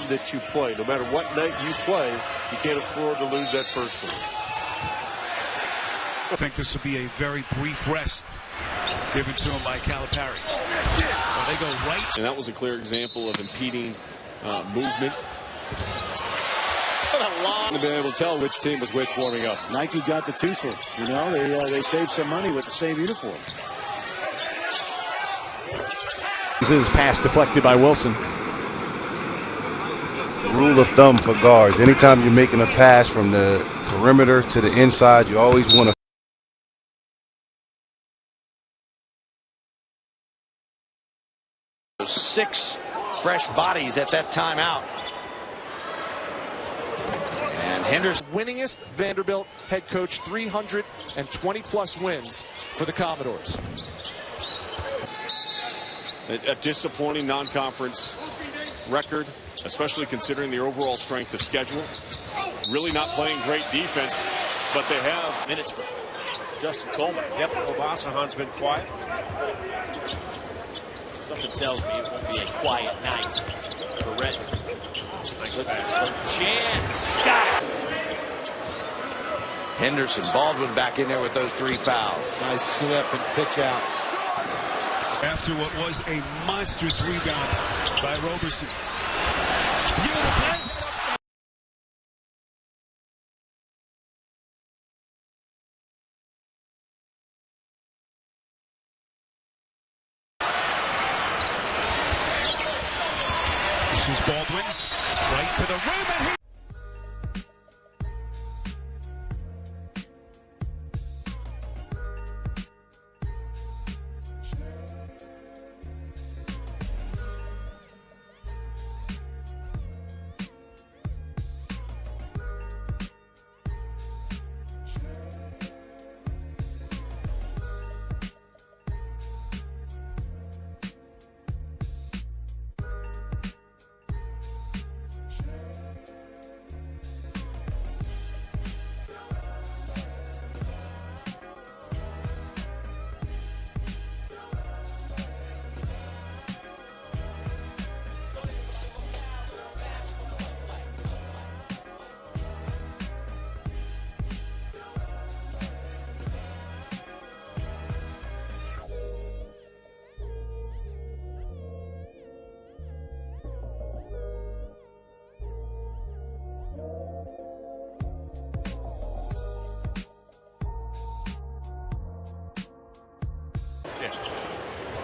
that you play. No matter what night you play, you can't afford to lose that first one. I think this will be a very brief rest given to him by Calipari. Well, they go right. And that was a clear example of impeding movement. I've been able to tell which team was which warming up. Nike got the twofer. You know, they saved some money with the same uniform. This is pass deflected by Wilson. Rule of thumb for guards: anytime you're making a pass from the perimeter to the inside, you always want to. 6 fresh bodies at that timeout. And Henderson, winningest Vanderbilt head coach, 320 plus wins for the Commodores. A disappointing non-conference record, especially considering their overall strength of schedule. Really not playing great defense, but they have minutes for Justin Coleman. Yep, Obasanjo's been quiet. Something tells me it won't be a quiet night for Red. Nice pass. Chance, Scott. Henderson, Baldwin back in there with those 3 fouls. Nice slip and pitch out. After what was a monstrous rebound by Roberson. Beautiful. This is Baldwin, right to the rim, and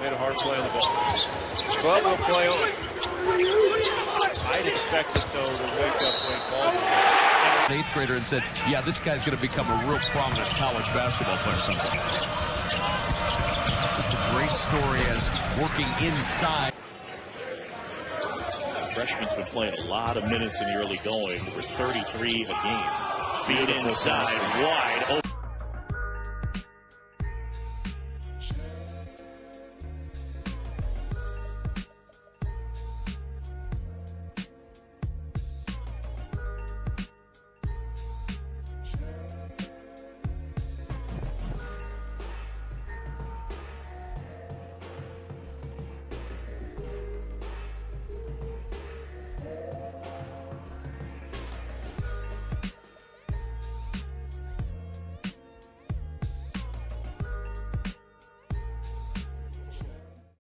he made a hard play on the ball. But we'll play on. I'd expect us, though, to wake up Wade Baldwin. An 8th grader and said, yeah, this guy's going to become a real prominent college basketball player someday. Just a great story as working inside. The freshman's been playing a lot of minutes in the early going. Over 33 a game. Feed inside, wide open.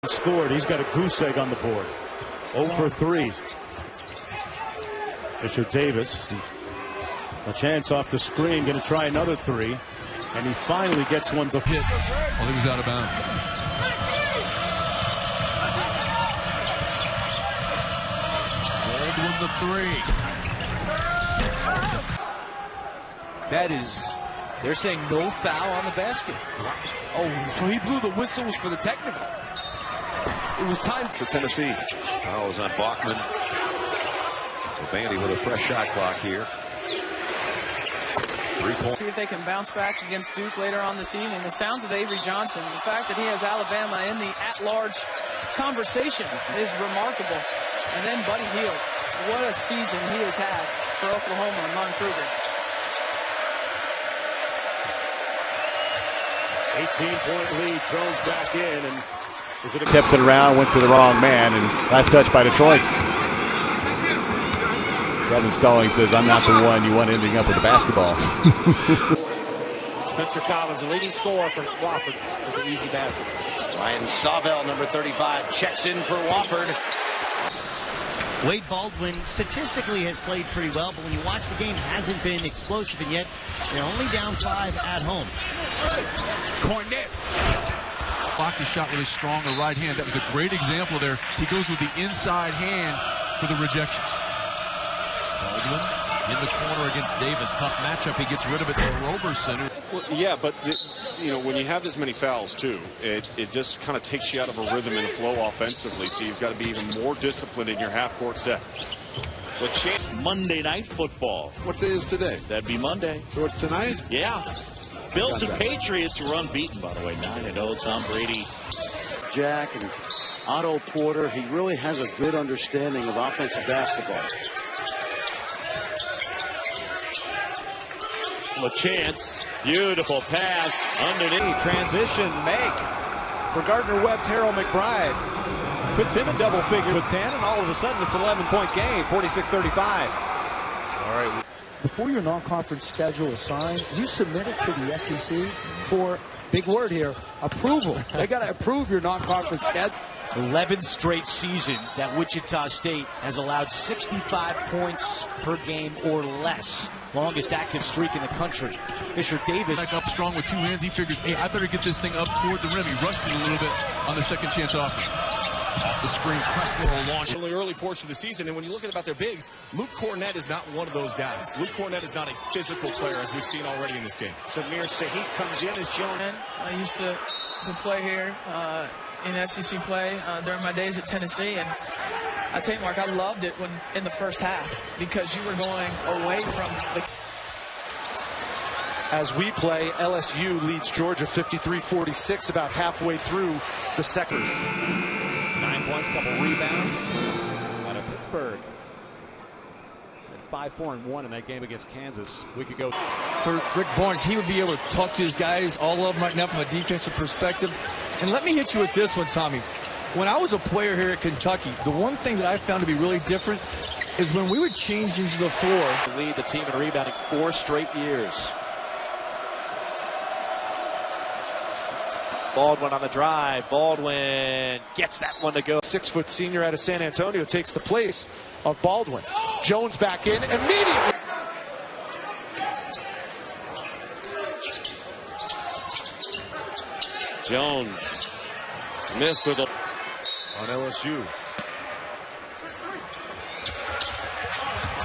Scored. He's got a goose egg on the board. 0 for 3. Fisher Davis. A chance off the screen. Going to try another 3. And he finally gets one to hit. Well, he was out of bounds. Baldwin the 3. That is, they're saying no foul on the basket. Oh, so he blew the whistles for the technical. It was time for Tennessee. Foul is on Bachman. So Vandy with a fresh shot clock here. 3 points. See if they can bounce back against Duke later on this evening. The sounds of Avery Johnson, the fact that he has Alabama in the at-large conversation is remarkable. And then Buddy Hield, what a season he has had for Oklahoma and Lon Kruger. 18-point lead. Jones back in and tips it around, went to the wrong man, and last touch by Detroit. Kevin Stallings says, I'm not the one you want ending up with a basketball. Spencer Collins, the leading scorer for Wofford, with the easy basket. Ryan Savell, number 35, checks in for Wofford. Wade Baldwin statistically has played pretty well, but when you watch the game, hasn't been explosive, and yet they're only down 5 at home. Cornette blocked the shot with his stronger right hand. That was a great example there. He goes with the inside hand for the rejection. Baldwin in the corner against Davis. Tough matchup. He gets rid of it to Roberson. Well, yeah, but when you have this many fouls too, it just kind of takes you out of a rhythm and a flow offensively. So you've got to be even more disciplined in your half-court set. Monday Night Football. What day is today? That'd be Monday. So it's tonight? Yeah. Bills and Patriots are unbeaten, by the way. 9-0. Tom Brady. Jack and Otto Porter. He really has a good understanding of offensive basketball. LaChance, beautiful pass underneath. Transition make for Gardner-Webb's Harold McBride. Puts him in double figure with 10, and all of a sudden it's an 11-point game, 46-35. All right. Before your non-conference schedule is signed, you submit it to the SEC for, big word here, approval. They got to approve your non-conference schedule. 11th straight season that Wichita State has allowed 65 points per game or less. Longest active streak in the country. Fisher Davis. Back up strong with 2 hands. He figures, hey, I better get this thing up toward the rim. He rushed it a little bit on the second chance offense. Off the screen, Cresswell launch. Early portion of the season, and when you look at about their bigs, Luke Cornette is not one of those guys. Luke Cornette is not a physical player, as we've seen already in this game. Samir Sahit comes in as Jones. I used to play here in SEC play during my days at Tennessee, and I tell you, Mark, I loved it when in the first half because you were going away from the. As we play, LSU leads Georgia 53-46 about halfway through the second. 9 points, couple rebounds out of Pittsburgh. And 5-4-1 in that game against Kansas. We could go. For Rick Barnes, he would be able to talk to his guys, all of them right now from a defensive perspective. And let me hit you with this one, Tommy. When I was a player here at Kentucky, the one thing that I found to be really different is when we would change into the floor. Lead the team in rebounding 4 straight years. Baldwin on the drive. Baldwin gets that one to go. 6-foot senior out of San Antonio takes the place of Baldwin. Jones back in immediately. Jones missed with a on LSU.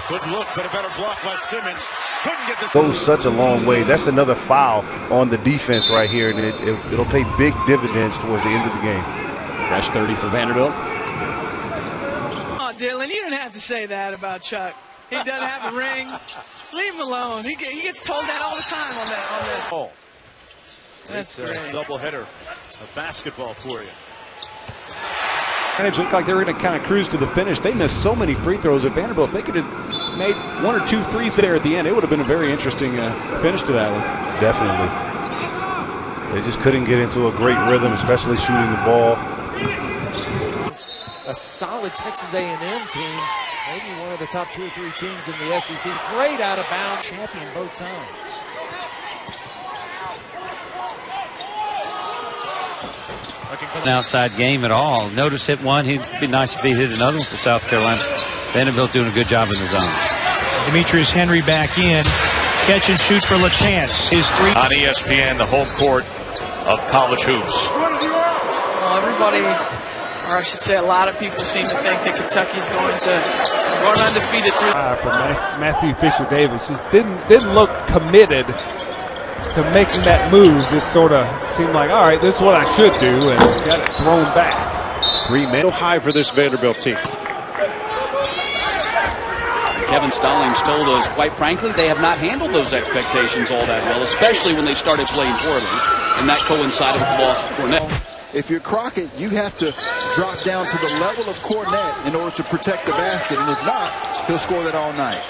Good look, but a better block by Simmons. Couldn't get this. Goes such a long way. That's another foul on the defense right here, and it'll pay big dividends towards the end of the game. Fresh 30 for Vanderbilt. Oh, Dylan, you don't have to say that about Chuck. He doesn't have a ring. Leave him alone. He gets told that all the time on this. Oh, that's a double header of basketball for you. And it looked like they were going to kind of cruise to the finish. They missed so many free throws at Vanderbilt. If they could have made 1 or 2 threes there at the end, it would have been a very interesting finish to that one. Definitely. They just couldn't get into a great rhythm, especially shooting the ball. A solid Texas A&M team. Maybe one of the top 2 or 3 teams in the SEC. Great out of bounds. Champion both times. An outside game at all. Notice hit one. It'd be nice if he hit another one for South Carolina. Vanderbilt doing a good job in the zone. Demetrius Henry back in. Catch and shoot for LaChance. His 3. On ESPN, the home court of college hoops. Well, everybody, or I should say a lot of people seem to think that Kentucky's going to run undefeated through. For Matthew Fisher Davis, just didn't look committed to making that move. Just sort of seemed like, all right, this is what I should do, and got it thrown back. 3 men. High for this Vanderbilt team. Kevin Stallings told us, quite frankly, they have not handled those expectations all that well, especially when they started playing poorly, and that coincided with the loss of Cornette. If you're Crockett, you have to drop down to the level of Cornette in order to protect the basket, and if not, he'll score that all night.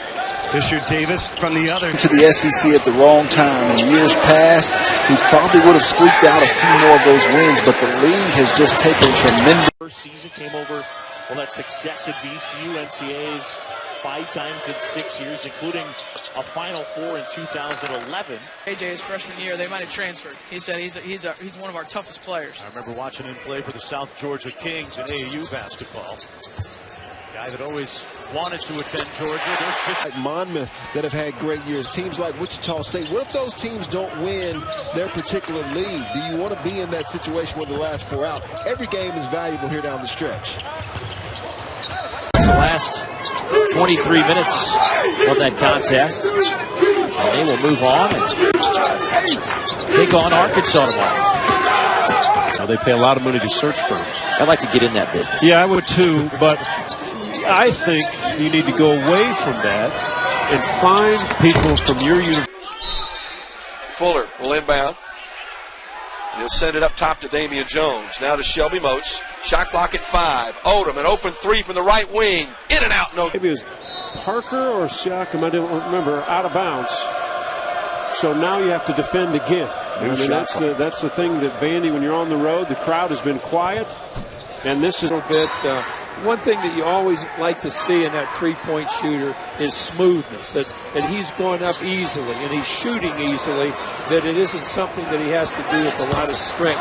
Fisher Davis from the other. To the SEC at the wrong time. In years past, he probably would have squeaked out a few more of those wins, but the league has just taken tremendous. First season came over, well, that success at VCU, NCAAs 5 times in 6 years, including a Final Four in 2011. AJ, his freshman year, they might have transferred. He said he's one of our toughest players. I remember watching him play for the South Georgia Kings in AAU basketball. Guy that always wanted to attend Georgia. Like Monmouth that have had great years. Teams like Wichita State. What if those teams don't win their particular league? Do you want to be in that situation where the last 4 out? Every game is valuable here down the stretch. It's the last 23 minutes of that contest. And they will move on and take on Arkansas tomorrow. Now they pay a lot of money to search firms. I'd like to get in that business. Yeah, I would too, but I think you need to go away from that and find people from your university. Fuller will inbound. He'll send it up top to Damian Jones. Now to Shelby Moats. Shot clock at 5. Odom, an open 3 from the right wing. In and out. No. Maybe it was Parker or Siakam, I don't remember, out of bounds. So now you have to defend again. I mean, that's the thing that Vandy, when you're on the road, the crowd has been quiet. And this is a bit. One thing that you always like to see in that three-point shooter is smoothness, that he's going up easily and he's shooting easily, that it isn't something that he has to do with a lot of strength.